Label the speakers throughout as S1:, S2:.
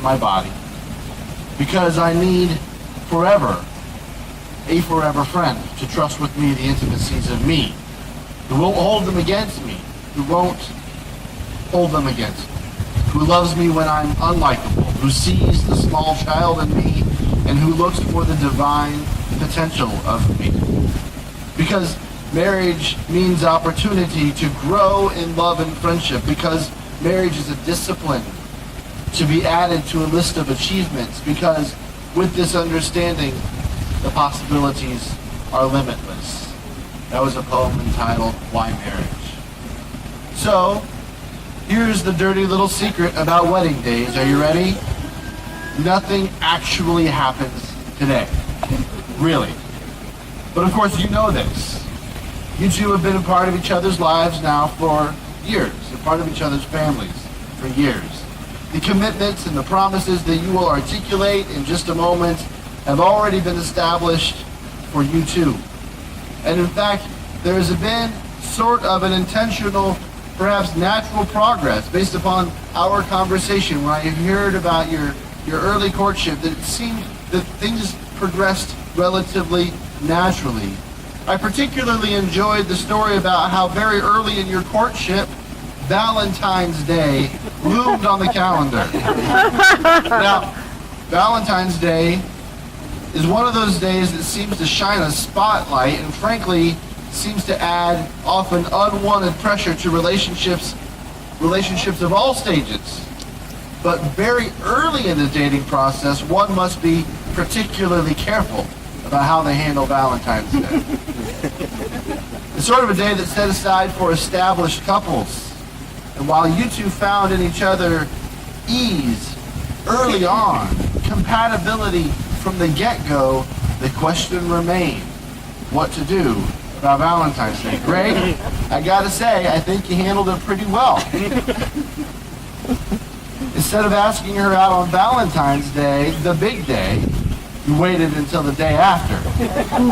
S1: my body. Because I need forever, a forever friend to trust with me the intimacies of me, who won't hold them against me, who won't hold them against me, who loves me when I'm unlikable, who sees the small child in me, and who looks for the divine potential of me. Because marriage means opportunity to grow in love and friendship, because marriage is a discipline to be added to a list of achievements, because with this understanding, the possibilities are limitless. That was a poem entitled, Why Marriage? So, here's the dirty little secret about wedding days. Are you ready? Nothing actually happens today. Really. But of course you know this. You two have been a part of each other's lives now for years, a part of each other's families for years. The commitments and the promises that you will articulate in just a moment have already been established for you two. And in fact, there has been sort of an intentional, perhaps natural progress based upon our conversation when I heard about your early courtship, that it seemed that things progressed relatively naturally. I particularly enjoyed the story about how very early in your courtship, Valentine's Day loomed on the calendar. Now, Valentine's Day is one of those days that seems to shine a spotlight and frankly seems to add often unwanted pressure to relationships of all stages. But very early in the dating process, one must be particularly careful about how they handle Valentine's Day. It's sort of a day that's set aside for established couples. And while you two found in each other ease early on, compatibility from the get-go, the question remained, what to do about Valentine's Day. Greg, I gotta say, I think you handled it pretty well. Instead of asking her out on Valentine's Day, the big day, you waited until the day after.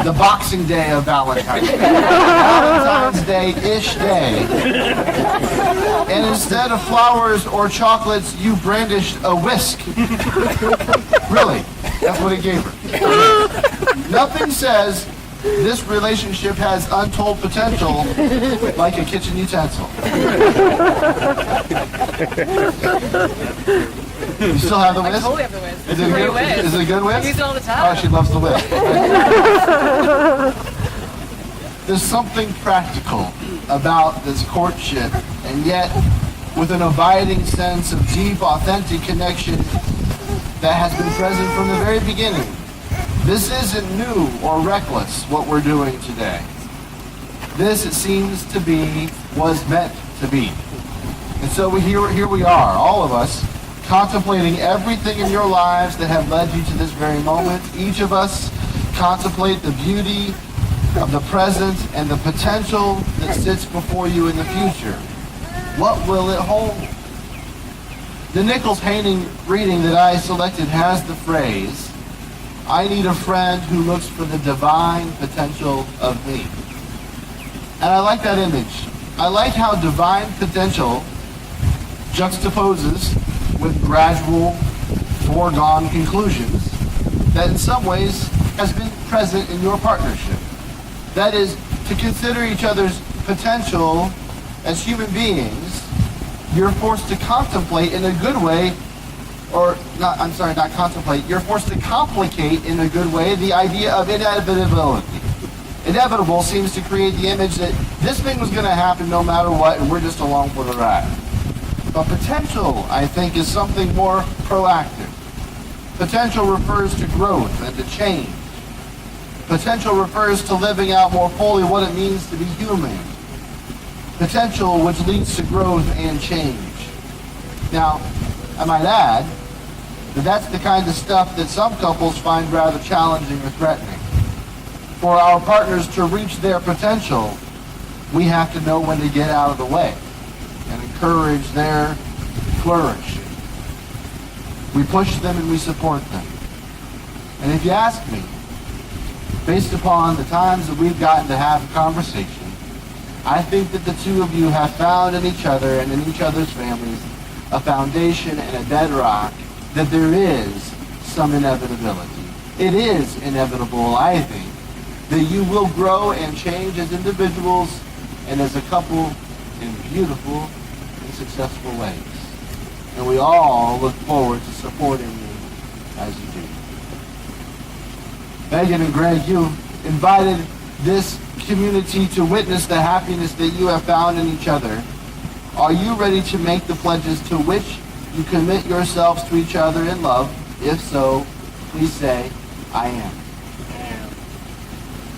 S1: The Boxing Day of Valentine's Day. Valentine's Day-ish day. And instead of flowers or chocolates, you brandished a whisk. Really, that's what it gave her. Nothing says this relationship has untold potential like a kitchen utensil. You still have the whisk?
S2: I totally have the whisk.
S1: Is it a good whisk? Is it a good whisk?
S2: I use it all the time.
S1: Oh, she loves the whisk. There's something practical about this courtship, and yet with an abiding sense of deep, authentic connection that has been present from the very beginning. This isn't new or reckless, what we're doing today. This, it seems to be, was meant to be. And so here we are, all of us, contemplating everything in your lives that have led you to this very moment. Each of us contemplate the beauty of the present and the potential that sits before you in the future. What will it hold? The Nichols painting reading that I selected has the phrase, I need a friend who looks for the divine potential of me. And I like that image. I like how divine potential juxtaposes with gradual, foregone conclusions that in some ways has been present in your partnership. That is, to consider each other's potential as human beings, you're forced to contemplate in a good way, you're forced to complicate in a good way the idea of inevitability. Inevitable seems to create the image that this thing was going to happen no matter what, and we're just along for the ride. But potential, I think, is something more proactive. Potential refers to growth and to change. Potential refers to living out more fully what it means to be human. Potential which leads to growth and change. Now, I might add that that's the kind of stuff that some couples find rather challenging or threatening. For our partners to reach their potential, we have to know when to get out of the way and encourage their flourishing. We push them and we support them. And if you ask me, based upon the times that we've gotten to have a conversation, I think that the two of you have found in each other and in each other's families a foundation and a bedrock that there is some inevitability. It is inevitable, I think, that you will grow and change as individuals and as a couple in beautiful and successful ways. And we all look forward to supporting you as you do. Megan and Greg, you invited this community to witness the happiness that you have found in each other. Are you ready to make the pledges to which you commit yourselves to each other in love? If so, please say, I am.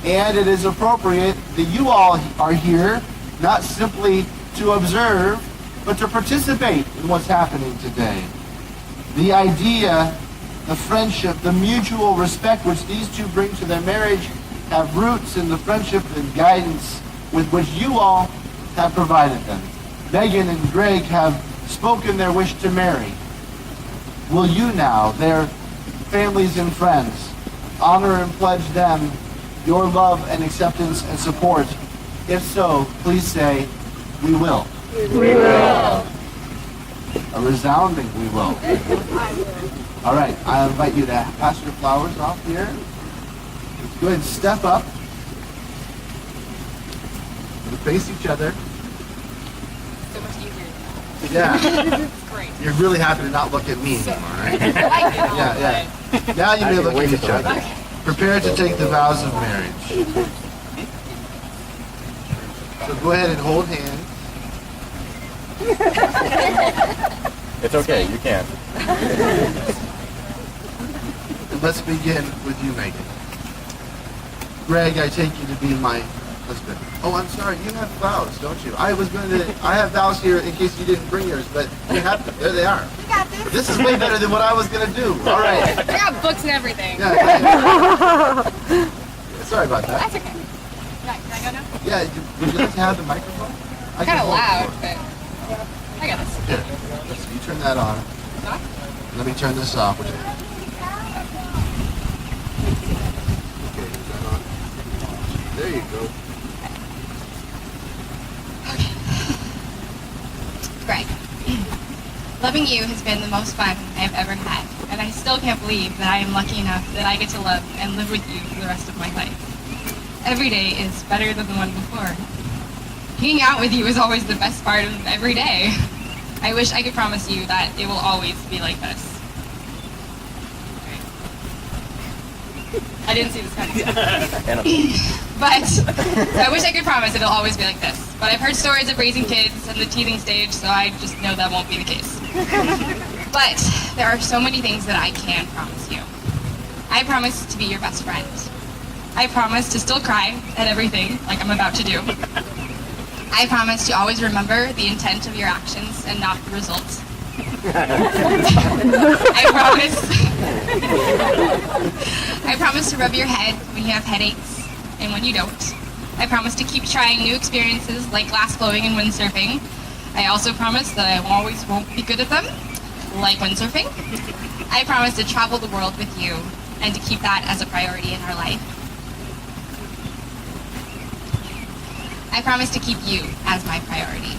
S1: And it is appropriate that you all are here, not simply to observe, but to participate in what's happening today. The idea, the friendship, the mutual respect which these two bring to their marriage have roots in the friendship and guidance with which you all have provided them. Megan and Greg have spoken their wish to marry. Will you now, their families and friends, honor and pledge them your love and acceptance and support? If so, please say, we will.
S2: We will.
S1: A resounding we will. All right, I invite you to pass your flowers off here. Go ahead and step up. And face each other.
S2: So much easier.
S1: Yeah.
S2: It's great.
S1: You're really happy to not look at me anymore, right?
S2: I like it all,
S1: Yeah. Now you may look at each other. Prepare to take the vows of marriage. So go ahead and hold hands.
S3: It's okay, you can.
S1: And let's begin with you, Megan. Greg, I take you to be my husband. Oh, I'm sorry, you have vows, don't you? I have vows here in case you didn't bring yours, but you have them. There they are.
S2: You got this.
S1: This is way better than what I was going to do. All right.
S2: I got books and everything.
S1: Yeah, sorry about that.
S2: That's okay. Can I go now?
S1: Yeah, would you like to have the microphone? I
S2: Kind
S1: can
S2: of
S1: hold it
S2: loud,
S1: for
S2: but I got this.
S1: you. Here, you turn that on.
S2: Huh?
S1: Let me turn this off. Okay, is that on? There you go.
S2: Greg, loving you has been the most fun I have ever had, and I still can't believe that I am lucky enough that I get to love and live with you for the rest of my life. Every day is better than the one before. Hanging out with you is always the best part of every day. I wish I could promise you that it will always be like this. I didn't see this coming. But I wish I could promise it'll always be like this. But I've heard stories of raising kids and the teething stage, so I just know that won't be the case. But there are so many things that I can promise you. I promise to be your best friend. I promise to still cry at everything, like I'm about to do. I promise to always remember the intent of your actions and not the results. I promise to rub your head when you have headaches and when you don't. I promise to keep trying new experiences like glass blowing and windsurfing. I also promise that I always won't be good at them, like windsurfing. I promise to travel the world with you and to keep that as a priority in our life. I promise to keep you as my priority.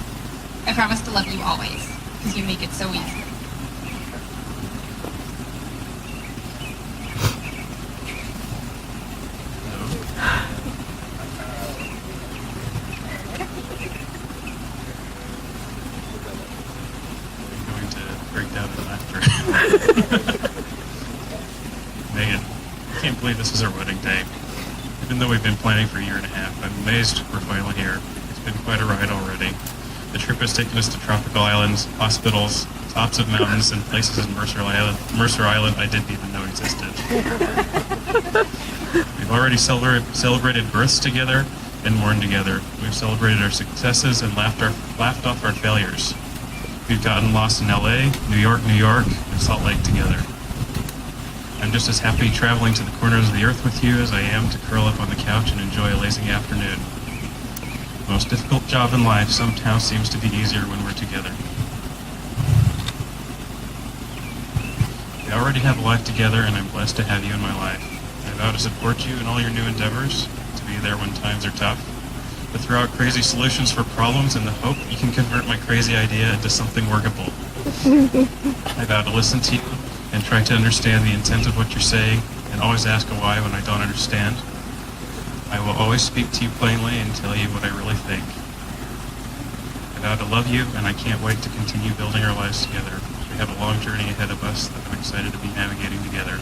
S2: I promise to love you always, because you make it so easy.
S4: Going to break down in laughter. Megan, I can't believe this is our wedding day. Even though we've been planning for a year and a half, I'm amazed we're finally here. It's been quite a ride already. The trip has taken us to tropical islands, hospitals, tops of mountains, and places in Mercer Island I didn't even know existed. We've already celebrated births together and mourned together. We've celebrated our successes and laughed off our failures. We've gotten lost in LA, New York, and Salt Lake together. I'm just as happy traveling to the corners of the earth with you as I am to curl up on the couch and enjoy a lazy afternoon. The most difficult job in life somehow seems to be easier when we're together. We already have a life together, and I'm blessed to have you in my life. I vow to support you in all your new endeavors, to be there when times are tough, to throw out crazy solutions for problems in the hope you can convert my crazy idea into something workable. I vow to listen to you and try to understand the intent of what you're saying, and always ask a why when I don't understand. I will always speak to you plainly and tell you what I really think. I vow to love you, and I can't wait to continue building our lives together. We have a long journey ahead of us that I'm excited to be navigating together.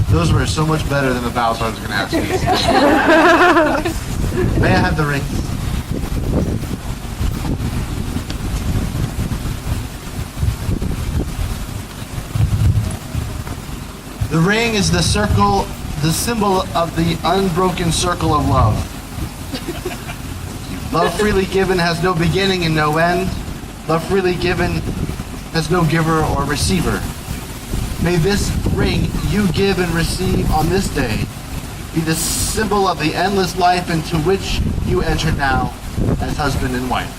S1: Those were so much better than the vows I was going to ask you. May I have the ring? The ring is the circle, the symbol of the unbroken circle of love. Love freely given has no beginning and no end. Love freely given has no giver or receiver. May this ring you give and receive on this day be the symbol of the endless life into which you enter now as husband and wife.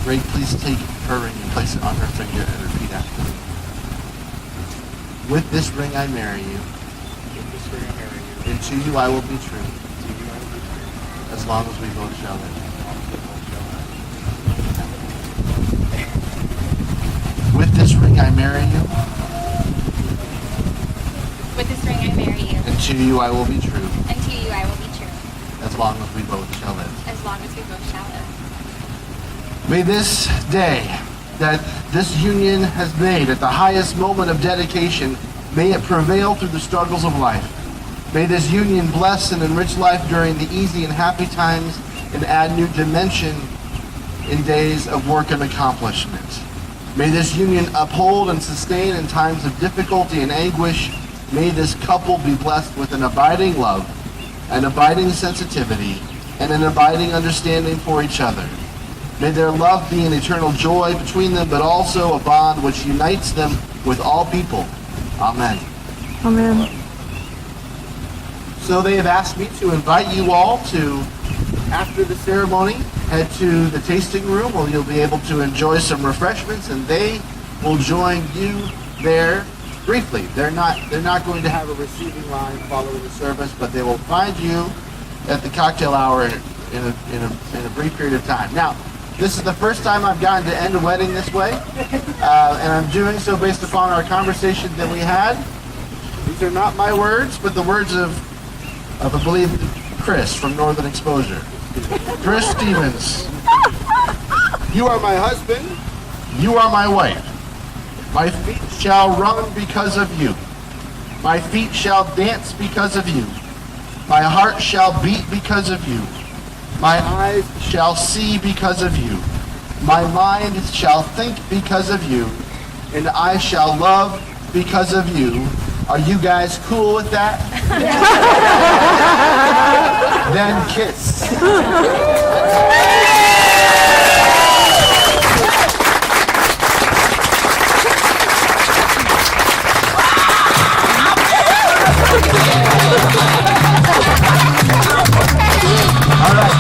S1: Greg, please take her ring and place it on her finger and repeat after me. With this ring I marry you. And to you I will be true. As long as we both shall live. With this ring I marry you.
S5: With this ring I marry you.
S1: And to you I will be true.
S5: And to you I will be true.
S1: As long as we both shall live.
S5: As long as we both shall live.
S1: May this day that this union has made at the highest moment of dedication, may it prevail through the struggles of life. May this union bless and enrich life during the easy and happy times and add new dimension in days of work and accomplishment. May this union uphold and sustain in times of difficulty and anguish. May this couple be blessed with an abiding love, an abiding sensitivity, and an abiding understanding for each other. May their love be an eternal joy between them, but also a bond which unites them with all people. Amen.
S6: Amen.
S1: So they have asked me to invite you all to, after the ceremony, head to the tasting room where you'll be able to enjoy some refreshments, and they will join you there briefly. They're not going to have a receiving line following the service, but they will find you at the cocktail hour in a brief period of time. Now, this is the first time I've gotten to end a wedding this way, and I'm doing so based upon our conversation that we had. These are not my words, but the words of I believe, Chris from Northern Exposure. Chris Stevens. You are my husband. You are my wife. My feet shall run because of you. My feet shall dance because of you. My heart shall beat because of you. My eyes shall see because of you. My mind shall think because of you. And I shall love because of you. Are you guys cool with that? Then kiss. All right.